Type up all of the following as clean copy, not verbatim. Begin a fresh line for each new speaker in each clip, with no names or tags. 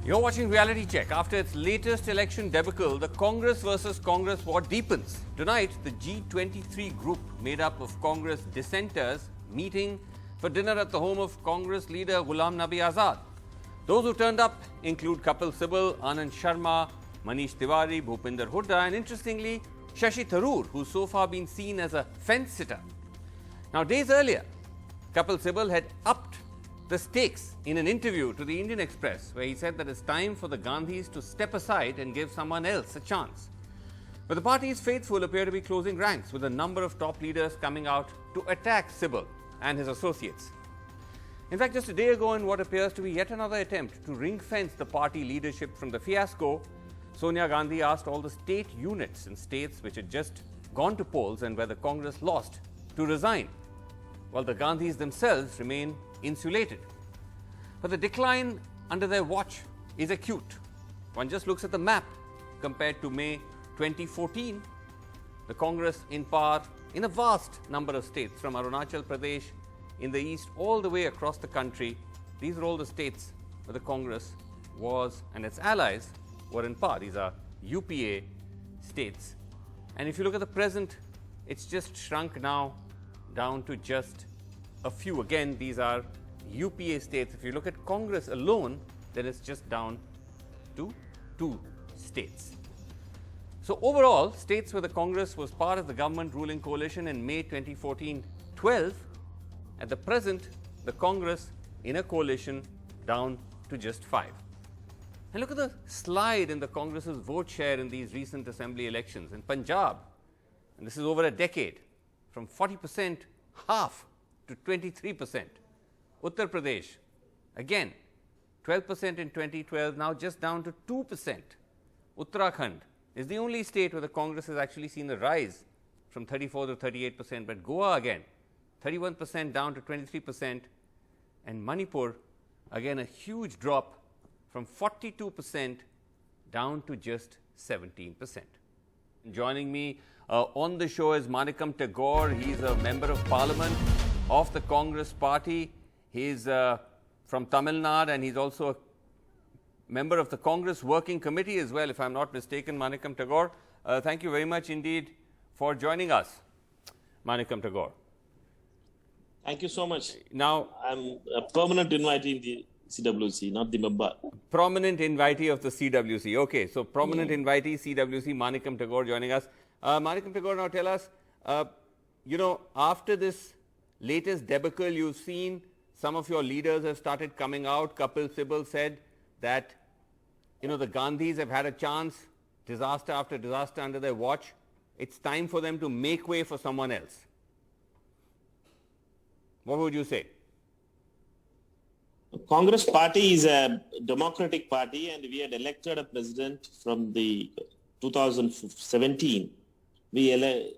You're watching Reality Check. After its latest election debacle, the Congress versus Congress war deepens. Tonight, the G-23 group made up of Congress dissenters meeting for dinner at the home of Congress leader Ghulam Nabi Azad. Those who turned up include Kapil Sibal, Anand Sharma, Manish Tiwari, Bhupinder Hooda, and interestingly, Shashi Tharoor, who's so far been seen as a fence-sitter. Now, days earlier, Kapil Sibal had upped the stakes in an interview to the Indian Express, where he said that it's time for the Gandhis to step aside and give someone else a chance. But the party's faithful appear to be closing ranks, with a number of top leaders coming out to attack Sibal and his associates. In fact, just a day ago, in what appears to be yet another attempt to ring-fence the party leadership from the fiasco, Sonia Gandhi asked all the state units in states which had just gone to polls and where the Congress lost to resign, while the Gandhis themselves remain insulated. But the decline under their watch is acute. One just looks at the map compared to May 2014. The Congress in power in a vast number of states, from Arunachal Pradesh in the east all the way across the country. These are all the states where the Congress was and its allies were in power. These are UPA states. And if you look at the present, it's just shrunk now down to just a few. Again, these are UPA states. If you look at Congress alone, then it's just down to 2 states. So overall, states where the Congress was part of the government ruling coalition in May 2014, 12. At the present, the Congress in a coalition down to just 5. And look at the slide in the Congress's vote share in these recent assembly elections. In Punjab, and this is over a decade, from 40%, half to 23%. Uttar Pradesh, again, 12% in 2012, now just down to 2%. Uttarakhand is the only state where the Congress has actually seen a rise from 34 to 38%. But Goa again, 31% down to 23%. And Manipur, again, a huge drop from 42% down to just 17%. Joining me on the show is Manikam Tagore. He's a member of parliament of the Congress party. He's from Tamil Nadu, and he's also a member of the Congress Working Committee as well, if I'm not mistaken. Manikam Tagore, thank you very much indeed for joining us. Manikam Tagore.
Thank you so much.
Now,
I'm a permanent invitee in the CWC, not the member.
Prominent invitee of the CWC. Okay, so prominent invitee, CWC, Manikam Tagore joining us. Manikam Tagore, now tell us, after this latest debacle, you've seen some of your leaders have started coming out. Kapil Sibal said that, the Gandhis have had a chance, disaster after disaster under their watch. It's time for them to make way for someone else. What would you say?
Congress party is a democratic party, and we had elected a president from the 2017.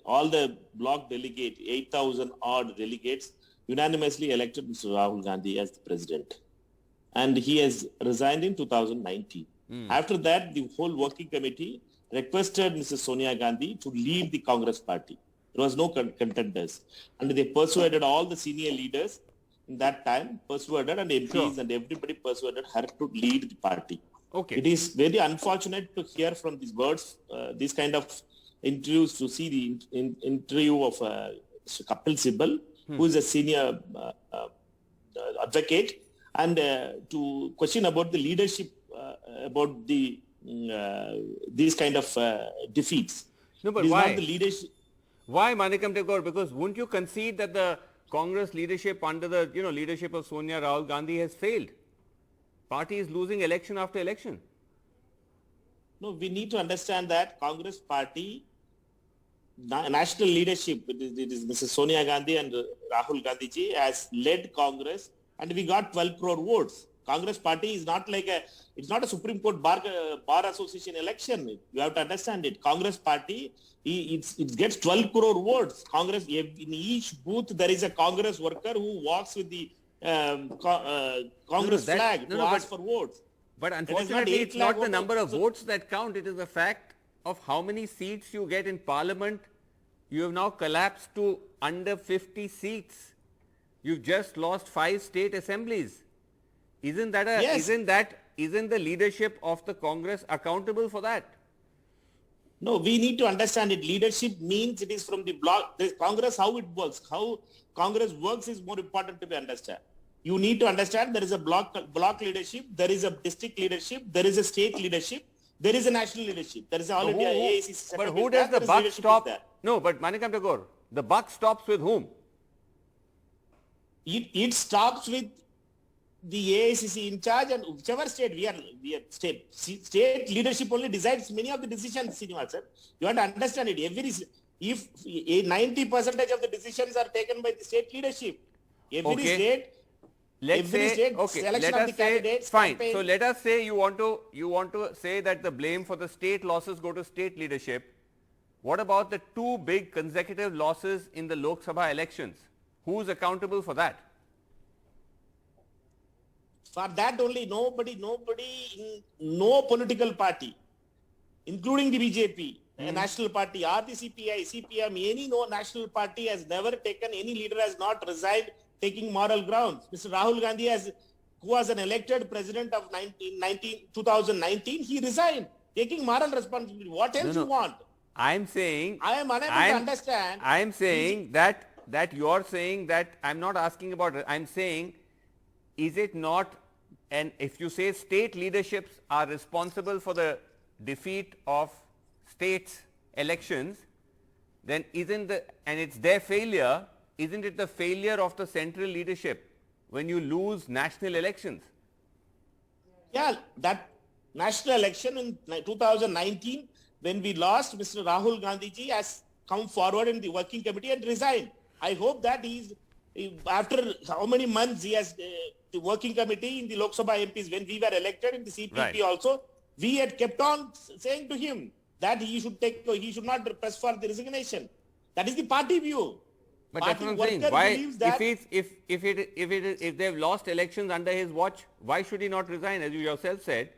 All the bloc delegate, 8,000 odd delegates, unanimously elected Mr. Rahul Gandhi as the president. And he has resigned in 2019. After that, the whole working committee requested Mrs. Sonia Gandhi to lead the Congress party. There was no contenders. And they persuaded all the senior leaders in that time, and MPs and everybody persuaded her to lead the party.
Okay.
It is very unfortunate to hear from these words, these kind of interviews, to see the interview of Kapil Sibal, who is a senior advocate, and to question about the leadership, about the these kind of defeats.
No, but why? Not the leadership. Why, Manikam Tagore? Because wouldn't you concede that the Congress leadership under the leadership of Sonia Rahul Gandhi has failed? Party is losing election after election.
No, we need to understand that Congress party, national leadership, it is Mrs. Sonia Gandhi and Rahul Gandhi ji has led Congress, and we got 12 crore votes. Congress party is not like it's not a Supreme Court bar association election. You have to understand it. Congress party, it gets 12 crore votes. Congress, in each booth, there is a Congress worker who walks with the Congress flag to ask for votes.
But unfortunately, it's not the number of votes that count. It is the fact of how many seats you get in parliament. You have now collapsed to under 50 seats. You've just lost 5 state assemblies. Isn't that isn't the leadership of the Congress accountable for that?
No, we need to understand it. Leadership means it is from the bloc. The Congress, how it works, how Congress works is more important to be understand. You need to understand there is a bloc leadership, there is a district leadership, there is a state leadership, there is a national leadership. There is all India AICC.
But who does the buck stop? No, but Manikam Tagore, the buck stops with whom?
It stops with the AICC in charge, and whichever state we are state leadership only decides many of the decisions, Srinivasan. You have to understand it. If 90% of the decisions are taken by the state leadership, every state selection of the candidates.
Fine.
Campaign.
So let us say you want to say that the blame for the state losses go to state leadership. What about the two big consecutive losses in the Lok Sabha elections? Who is accountable for that?
For that only, nobody, no political party, including the BJP, a national party, or the CPM, any national party has never taken, any leader has not resigned taking moral grounds. Mr. Rahul Gandhi, who was an elected president of 2019, he resigned, taking moral responsibility. What else you want?
I am saying,
I am unable to understand.
I am saying that you are saying that, I am not asking about it. I am saying, is it not, and if you say state leaderships are responsible for the defeat of states elections, then and it's their failure, isn't it the failure of the central leadership when you lose national elections?
Yeah, that national election in 2019, when we lost, Mr. Rahul Gandhi ji has come forward in the working committee and resigned. I hope that after how many months he has the working committee in the Lok Sabha MPs, when we were elected in the CPP also, we had kept on saying to him that he should not press for the resignation. That is the party view.
But that's what I'm saying. Why, if they've lost elections under his watch, why should he not resign? As you yourself said,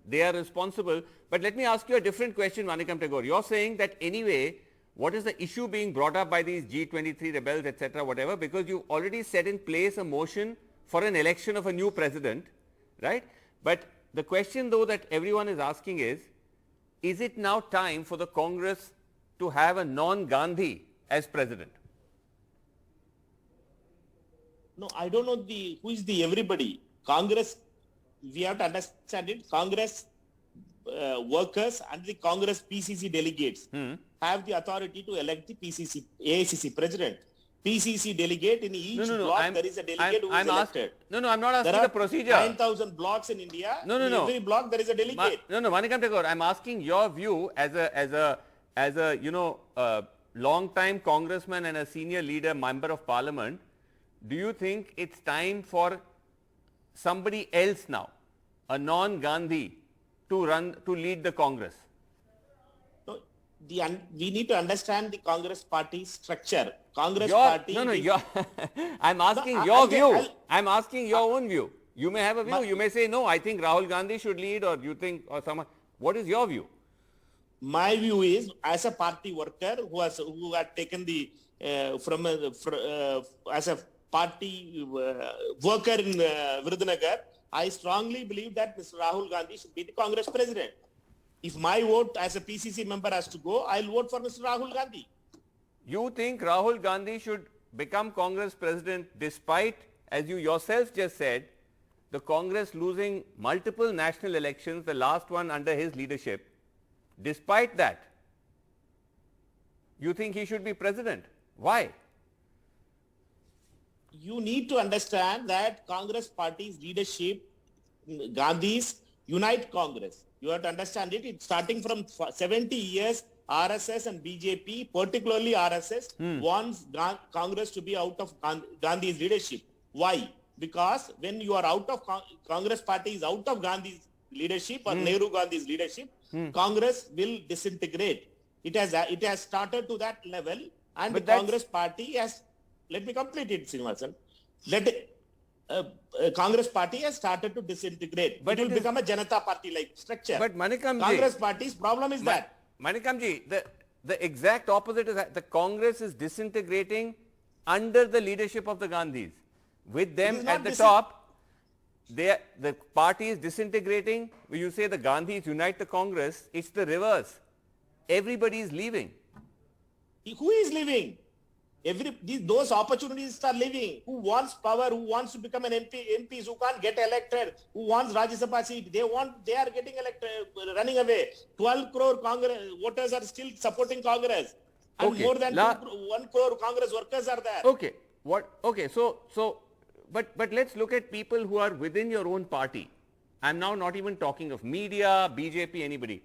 they are responsible. But let me ask you a different question, Manikam Tagore. You're saying that anyway, what is the issue being brought up by these G-23 rebels, etc., whatever, because you already set in place a motion for an election of a new president, right? But the question though that everyone is asking is it now time for the Congress to have a non-Gandhi as president?
No, I don't know who is the everybody. Congress, we have to understand it. Congress workers and the Congress PCC delegates have the authority to elect the AICC president. PCC delegate in each block, there is a delegate who is elected.
I'm not asking the procedure.
There are 9,000 blocks in India. In every block there is a delegate.
Manikam Tagore, I'm asking your view as a long-time congressman and a senior leader, member of parliament. Do you think it's time for somebody else now, a non-Gandhi, to lead the Congress?
No, we need to understand the Congress party structure. I'm
asking your view. I'm asking your own view. You may have a view. You may say, no, I think Rahul Gandhi should lead, or you think, or someone. What is your view?
My view is, as a party worker who had taken the as a party worker in Virudhunagar, I strongly believe that Mr. Rahul Gandhi should be the Congress president. If my vote as a PCC member has to go, I'll vote for Mr. Rahul Gandhi.
You think Rahul Gandhi should become Congress president despite, as you yourself just said, the Congress losing multiple national elections, the last one under his leadership. Despite that, you think he should be president? Why?
You need to understand that Congress party's leadership, Gandhi's Unite Congress. You have to understand it. It's starting from 70 years, RSS and BJP, particularly RSS, wants Congress to be out of Gandhi's leadership. Why? Because when you are out of Congress party is out of Gandhi's leadership or Nehru Gandhi's leadership, Congress will disintegrate. It has started to that level, and the Congress party has. Let me complete it, Srinivasan. Congress party has started to disintegrate. But it will become a Janata party-like structure.
But Manikam
Congress party's problem is that.
Manikam ji, the exact opposite is that the Congress is disintegrating under the leadership of the Gandhis. With them at the top, the party is disintegrating. When you say the Gandhis unite the Congress, it's the reverse. Everybody is leaving.
Who is leaving? Those opportunities are leaving. Who wants power? Who wants to become an MPs? Who can't get elected? Who wants Rajya Sabha seat? They are getting elected, running away. 12 crore Congress voters are still supporting Congress. And
Okay.
more than 1 crore Congress workers are there.
Okay. But let's look at people who are within your own party. I'm now not even talking of media, BJP, anybody.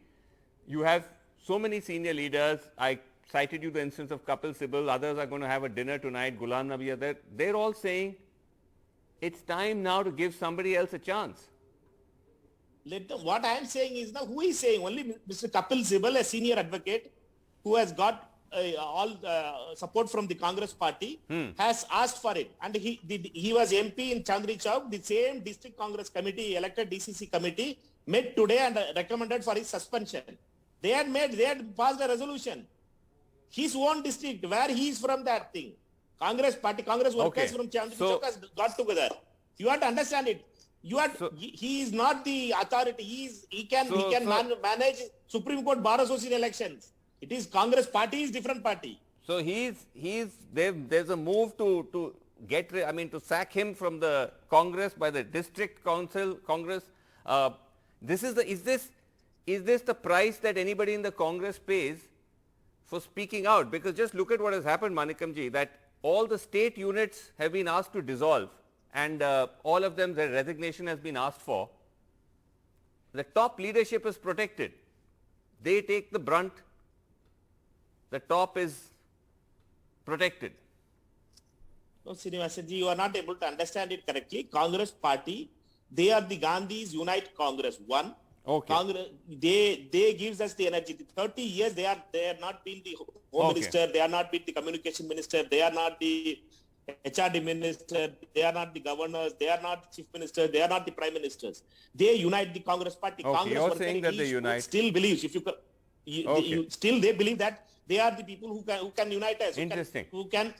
You have so many senior leaders. I cited you the instance of Kapil Sibal. Others are going to have a dinner tonight. Ghulam Nabi Azad. They're all saying it's time now to give somebody else a chance.
What I am saying is now, who is saying? Only Mr. Kapil Sibal, a senior advocate who has got all support from the Congress party, has asked for it. And he was MP in Chandri Chowk. The same district Congress committee, elected DCC committee, met today and recommended for his suspension. They had passed a resolution. His own district, where he is from, that thing. Congress party, Congress workers from Chandri Chowk has got together. You have to understand it. He is not the authority. He can manage Supreme Court Bar Association elections. It is Congress party is different party.
So there's a move to sack him from the Congress by the district council Congress. Is this the price that anybody in the Congress pays for speaking out? Because just look at what has happened, Manikamji, that all the state units have been asked to dissolve, and all of them, their resignation has been asked for. The top leadership is protected. They take the brunt. The top is protected.
No, Srinivasanji, you are not able to understand it correctly. Congress party, they are the Gandhis unite Congress. One.
Okay.
Congress, they gives us the energy. 30 years they are not been the home minister, they are not been the communication minister, they are not the HRD minister, they are not the governors, they are not chief minister, they are not the prime ministers. They unite the Congress party.
Okay,
Congress
you're saying that they unite.
Still believes still they believe that they are the people who can unite us.
Interesting.
Who can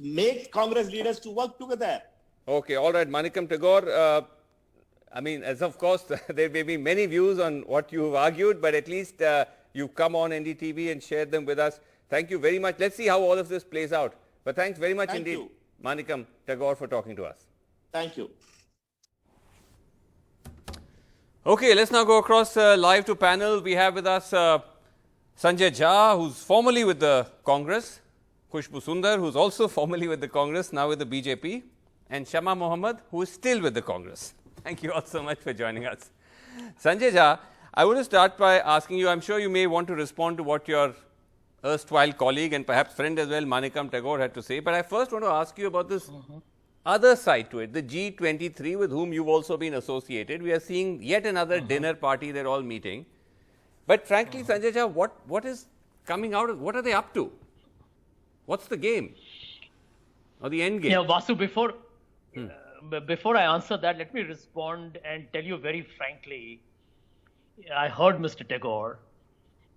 make Congress leaders to work together.
Okay, all right, Manikam Tagore. As of course, there may be many views on what you've argued, but at least you've come on NDTV and shared them with us. Thank you very much. Let's see how all of this plays out. But thanks very much indeed, Manikam Tagore, for talking to us.
Thank you.
Okay, let's now go across live to panel. We have with us Sanjay Jha, who's formerly with the Congress, Khushbu Sundar, who's also formerly with the Congress, now with the BJP, and Shama Mohammed, who is still with the Congress. Thank you all so much for joining us. Sanjay Jha, I want to start by asking you, I'm sure you may want to respond to what your erstwhile colleague and perhaps friend as well, Manikam Tagore, had to say. But I first want to ask you about this other side to it, the G-23, with whom you've also been associated. We are seeing yet another dinner party, they're all meeting. But frankly, Sanjay Jha, what is coming out of, what are they up to? What's the game? Or the end game?
Yeah, Vasu, before I answer that, let me respond and tell you very frankly, I heard Mr. Tagore,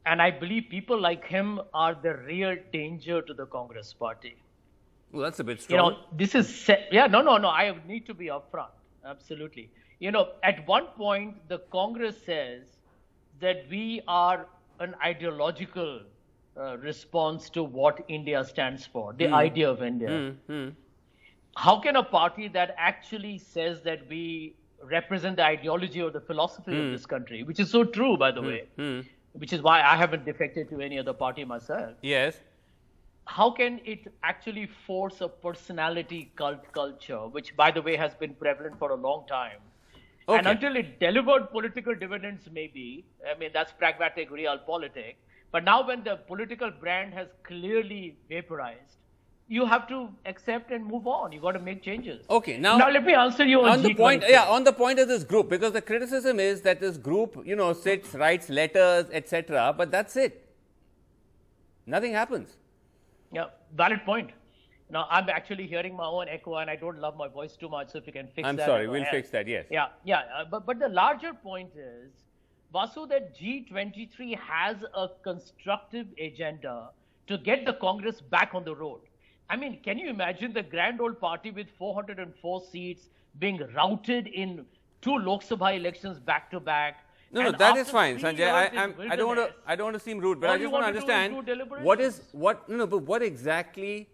and I believe people like him are the real danger to the Congress party.
Well, that's a bit strong.
This is, no, I need to be upfront. Absolutely. At one point, the Congress says that we are an ideological response to what India stands for, the idea of India. How can a party that actually says that we represent the ideology or the philosophy of this country, which is so true, by the way, which is why I haven't defected to any other party myself.
Yes.
How can it actually force a personality cult culture, which, by the way, has been prevalent for a long time? Okay. And until it delivered political dividends, maybe, that's pragmatic realpolitik. But now when the political brand has clearly vaporized, you have to accept and move on. You got to make changes.
Okay, now
let me answer you on
the point. Yeah, on the point of this group, because the criticism is that this group, sits, writes letters, etc. But that's it. Nothing happens.
Yeah, valid point. Now I'm actually hearing my own echo, and I don't love my voice too much. So if you can fix that.
I'm sorry, we'll fix that. Yes.
Yeah. But the larger point is, Vasu, that G-23 has a constructive agenda to get the Congress back on the road. I mean, can you imagine the grand old party with 404 seats being routed in 2 Lok Sabha elections back to back?
No, that is fine, Sanjay. I don't want to seem rude, but I just want to understand what exactly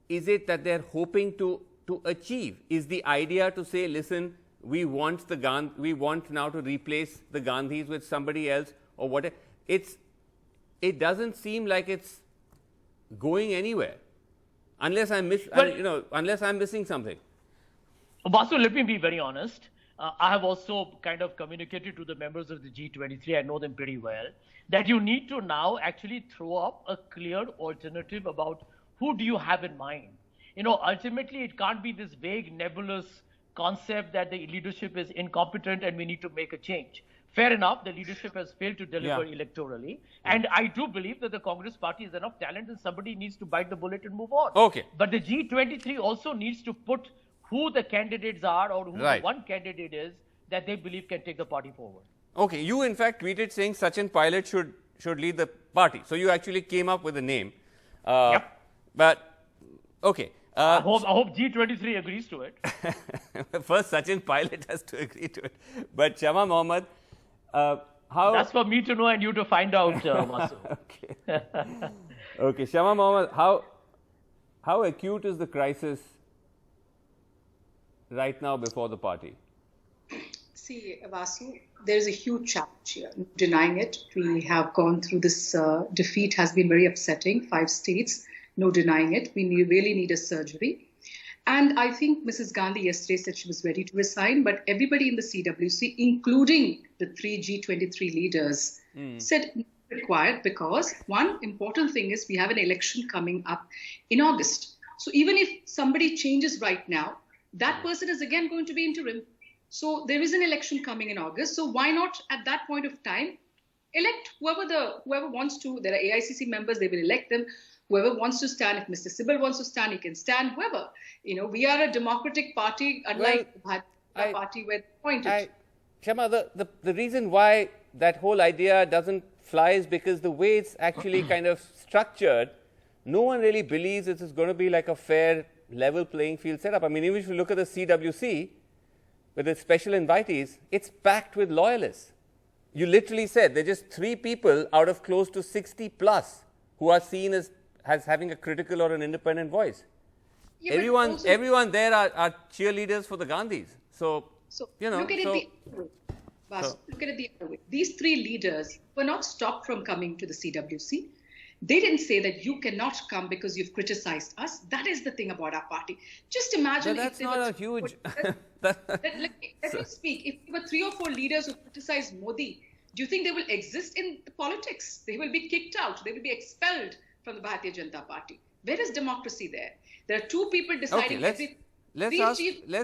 is it that they're hoping to achieve? Is the idea to say, listen, we want now to replace the Gandhis with somebody else, or what? It doesn't seem like it's going anywhere, unless I'm missing something.
Vasu, let me be very honest. I have also kind of communicated to the members of the G23, I know them pretty well, that you need to now actually throw up a clear alternative about who do you have in mind. Ultimately, it can't be this vague, nebulous concept that the leadership is incompetent and we need to make a change. Fair enough, the leadership has failed to deliver electorally. And I do believe that the Congress party has enough talent and somebody needs to bite the bullet and move on.
Okay.
But the G23 also needs to put who the candidates are or who the one candidate is that they believe can take the party forward.
Okay, you in fact tweeted saying Sachin Pilot should lead the party. So you actually came up with a name.
Yep.
But, okay.
I hope G23 agrees to it.
First, Sachin Pilot has to agree to it. But Shama Mohammed, how...
That's for me to know and you to find out, Vasu.
Okay. Okay, Shama Mohammed, how acute is the crisis right now before the party?
See, Vasu, there is a huge challenge here. Denying it, we have gone through this defeat has been very upsetting. 5 states, no denying it. We really need a surgery. And I think Mrs. Gandhi yesterday said she was ready to resign, but everybody in the CWC, including the 3 G23 leaders, said not required because one important thing is we have an election coming up in August. So even if somebody changes right now, that person is again going to be interim. So there is an election coming in August. So why not at that point of time elect whoever wants to? There are AICC members, they will elect them. Whoever wants to stand, if Mr. Sibal wants to stand, he can stand, whoever. We are a democratic party, unlike the Bharatiya party where appointed.
Shama, the reason why that whole idea doesn't fly is because the way it's actually kind of structured, no one really believes this is going to be like a fair, level playing field setup. I mean, even if you look at the CWC, with its special invitees, it's packed with loyalists. You literally said there are just 3 people out of close to 60 plus who are seen as having a critical or an independent voice. Yeah, everyone there are cheerleaders for the Gandhis. So
look at it the other way. Look at it the other way. These 3 leaders were not stopped from coming to the CWC. They didn't say that you cannot come because you've criticized us. That is the thing about our party. Just imagine
that's not a huge...
Let me speak. If there were 3 or 4 leaders who criticized Modi, do you think they will exist in politics? They will be kicked out. They will be expelled from the Bharatiya Janata Party. Where is democracy there? There are 2 people deciding
let's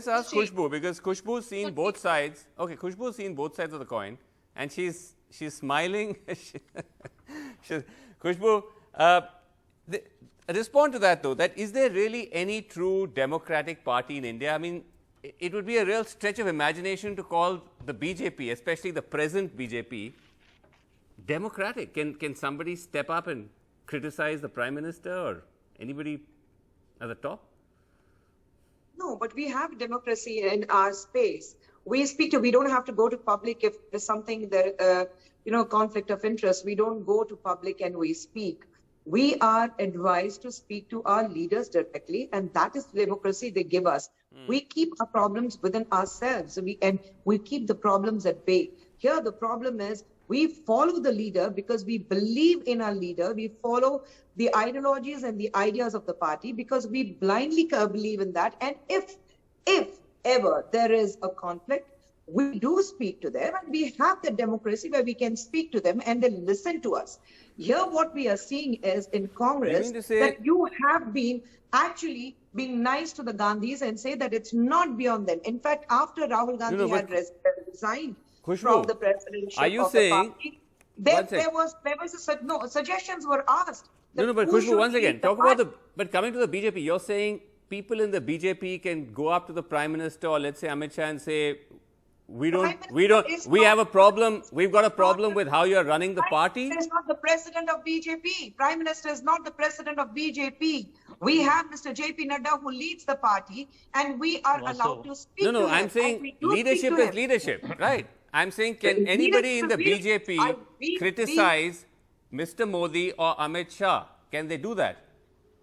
ask Khushbu, because Khushbu's seen both sides. Okay, Khushbu's seen both sides of the coin, and she's smiling. Khushbu, respond to that though, that is there really any true democratic party in India? I mean, it would be a real stretch of imagination to call the BJP, especially the present BJP, democratic. Can somebody step up and criticize the Prime Minister or anybody at the top?
No, but we have democracy in our space. We don't have to go to public if there's something that, conflict of interest. We don't go to public and we speak. We are advised to speak to our leaders directly, and that is the democracy they give us. We keep our problems within ourselves, and we keep the problems at bay. Here, the problem is we follow the leader because we believe in our leader. We follow the ideologies and the ideas of the party because we blindly believe in that. And if ever there is a conflict, we do speak to them, and we have the democracy where we can speak to them and they listen to us. Here, what we are seeing is in Congress that you have been actually being nice to the Gandhis and say that it's not beyond them. In fact, after Rahul Gandhi had resigned from the presidency of the party, suggestions were asked.
But Khushbu, once again, but coming to the BJP, you're saying people in the BJP can go up to the Prime Minister or let's say Amit Shah and say, we have a problem. We've got a problem with how you're running the party.
Prime Minister is not the president of BJP. Prime Minister is not the president of BJP. We have Mr. J.P. Nadda who leads the party, and we are allowed to speak to him.
No, I'm
and
saying
we do
leadership
speak to
is
him.
leadership, right? I'm saying, can anybody in the BJP criticize Mr. Modi or Amit Shah? Can they do that?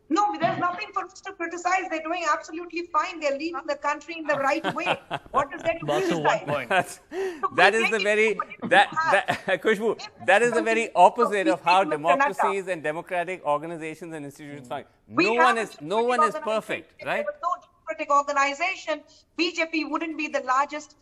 No, there's nothing for us to criticize. They're doing absolutely fine. They're leading the country in the right way. What is there to criticize?
That is the very Khushbu, that is the very opposite of how democracies and democratic organizations and institutions function. No one is perfect, right?
If there was no democratic organization, BJP wouldn't be the largest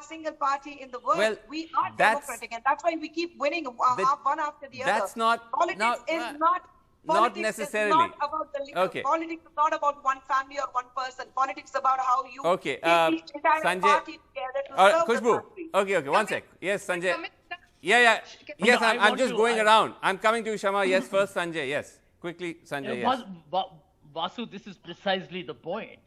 single party in the world.
Well,
we are democratic, and that's why we keep winning one after the other.
That's not
politics is not.
Not necessarily.
Is not about the
okay.
Politics is not about one family or one person. Politics is about how you
okay.
take the entire
Sanjay,
party together to serve
Khushbu.
the country.
Okay. One sec. Yes, Sanjay. Yes, I'm just going around. I'm coming to you, Shama. Yes, first Sanjay. Yes. Quickly, Sanjay. Yes.
Vasu, this is precisely the point.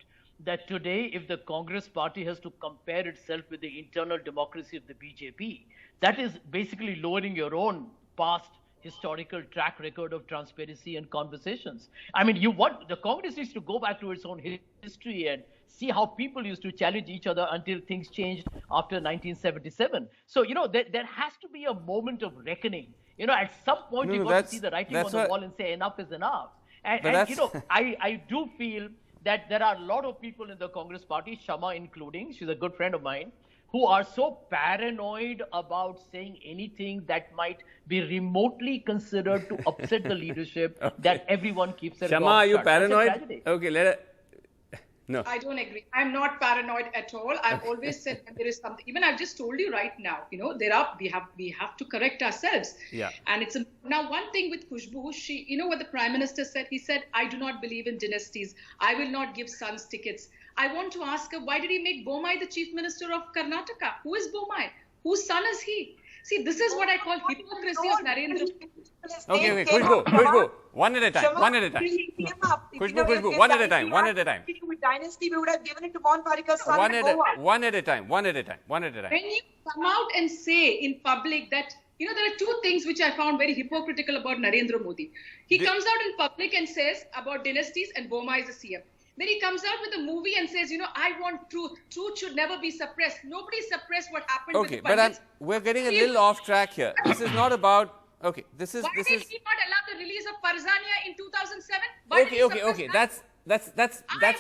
That today, if the Congress party has to compare itself with the internal democracy of the BJP, that is basically lowering your own past historical track record of transparency and conversations. I mean, the Congress needs to go back to its own history and see how people used to challenge each other until things changed after 1977. So, there has to be a moment of reckoning. At some point, you've got to see the writing on the wall and say enough is enough. And I do feel that there are a lot of people in the Congress party, Shama including, she's a good friend of mine, who are so paranoid about saying anything that might be remotely considered to upset the leadership that everyone keeps their
Shama, are you paranoid? Okay, no.
I don't agree. I'm not paranoid at all. I've always said when there is something. Even I've just told you right now. We have to correct ourselves.
Yeah.
And now one thing with Khushbu. What the Prime Minister said. He said, "I do not believe in dynasties. I will not give sons tickets." I want to ask her, why did he make Bomai the Chief Minister of Karnataka? Who is Bomai? Whose son is he? See, this is what I call hypocrisy of Narendra Modi.
Okay, Khushbu, one at a time. Khushbu, one at a time.
With dynasty, we would have given it to Mon Parrikar's son.
One at a time. When
you come out and say in public that, there are two things which I found very hypocritical about Narendra Modi. He comes out in public and says about dynasties and Bomai is the CM. Then he comes out with a movie and says, I want truth. Truth should never be suppressed. Nobody suppressed what happened with the
but we're getting a little off track here. This is not about... Okay, this is...
Why did he not allow the release of Farzania in 2007?
Okay. That's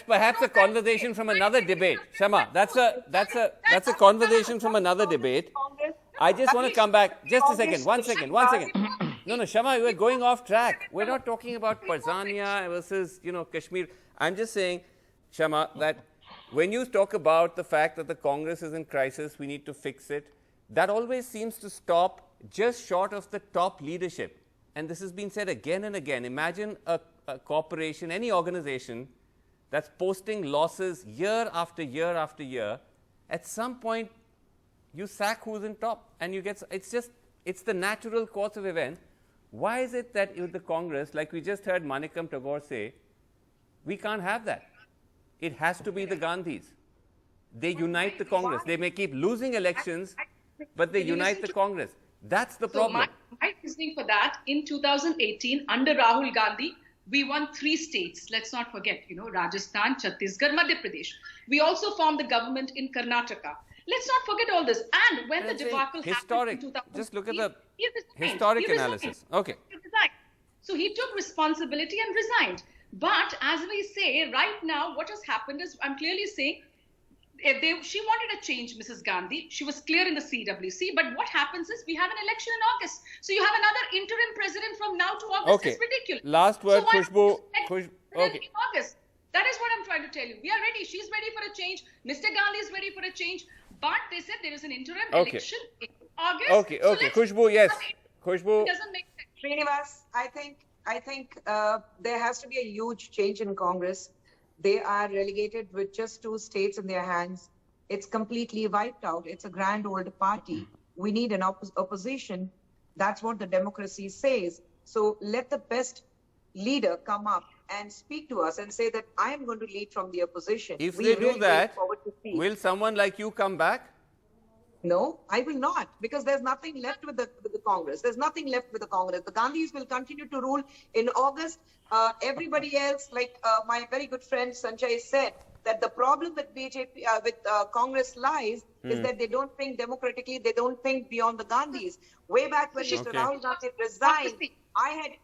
perhaps a conversation from another debate. Shama, that's a conversation from another debate. I just want to come back. Just a second. One second. No, Shama, we're going off track. We're not talking about Farzania versus, Kashmir. I'm just saying, Shama, that when you talk about the fact that the Congress is in crisis, we need to fix it, that always seems to stop just short of the top leadership. And this has been said again and again. Imagine a corporation, any organization that's posting losses year after year after year. At some point, you sack who's in top and you get, it's the natural course of events. Why is it that with the Congress, like we just heard Manikam Tagore say, we can't have that. It has to be the Gandhis. They unite the Congress. They may keep losing elections, but they unite the Congress. That's the problem.
So my reasoning for that, in 2018, under Rahul Gandhi, we won 3 states. Let's not forget, Rajasthan, Chhattisgarh, Madhya Pradesh. We also formed the government in Karnataka. Let's not forget all this. And when the debacle happened in 2000,
just look at the historic analysis. Okay.
So he took responsibility and resigned. But as we say, right now, what has happened is, I'm clearly saying, she wanted a change, Mrs. Gandhi. She was clear in the CWC. But what happens is we have an election in August. So you have another interim president from now to August.
Okay.
It's ridiculous.
Last word,
so
Khushbu.
Okay. In August. That is what I'm trying to tell you. We are ready. She's ready for a change. Mr. Gandhi is ready for a change. But they said there is an interim election in August.
Okay. Khushbu, yes. Khushbu.
It doesn't make sense.
Srinivas, I think there has to be a huge change in Congress. They are relegated with just 2 states in their hands. It's completely wiped out. It's a grand old party. We need an opposition. That's what the democracy says. So let the best leader come up and speak to us and say that I am going to lead from the opposition.
If they do that, will someone like you come back?
No, I will not, because there's nothing left with the Congress. There's nothing left with the Congress. The Gandhis will continue to rule in August. Everybody else, like my very good friend Sanjay said, that the problem with BJP, Congress lies is that they don't think democratically. They don't think beyond the Gandhis. Way back when Mr. Rahul Gandhi resigned,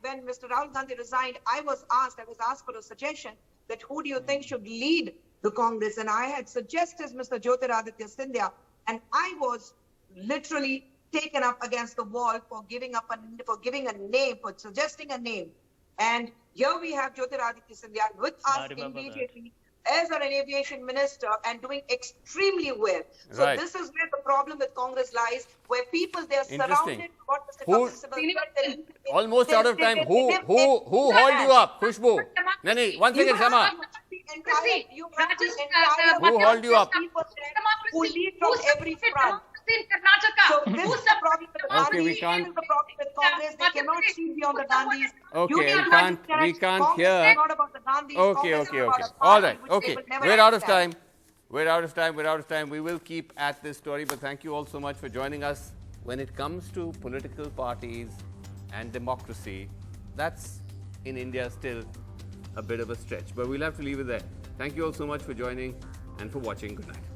when Mr. Rahul Gandhi resigned, I was asked for a suggestion that who do you think should lead the Congress, and I had suggested Mr. Jyotiraditya Scindia. And I was literally taken up against the wall for giving a name, for suggesting a name. And here we have Jyotiraditya Scindia with us in BJP as an aviation minister and doing extremely well. So this is where the problem with Congress lies, where people, they are surrounded with what Mr. Kapil Sibal said.
Almost out of time. Who hauled you up? Khushbu. Nani, one second, Shama. Who hauled you up?
Who lead from every front. So this is the problem with the Gandhis.
We can't.
This is the problem with Congress. They cannot see beyond the Gandhis.
Okay, we can't hear.
Congress is not about the Gandhis.
Okay. All right. Okay. We're out of time. We're out of time. We will keep at this story, but thank you all so much for joining us. When it comes to political parties and democracy, that's in India still a bit of a stretch, but we'll have to leave it there. Thank you all so much for joining and for watching. Good night.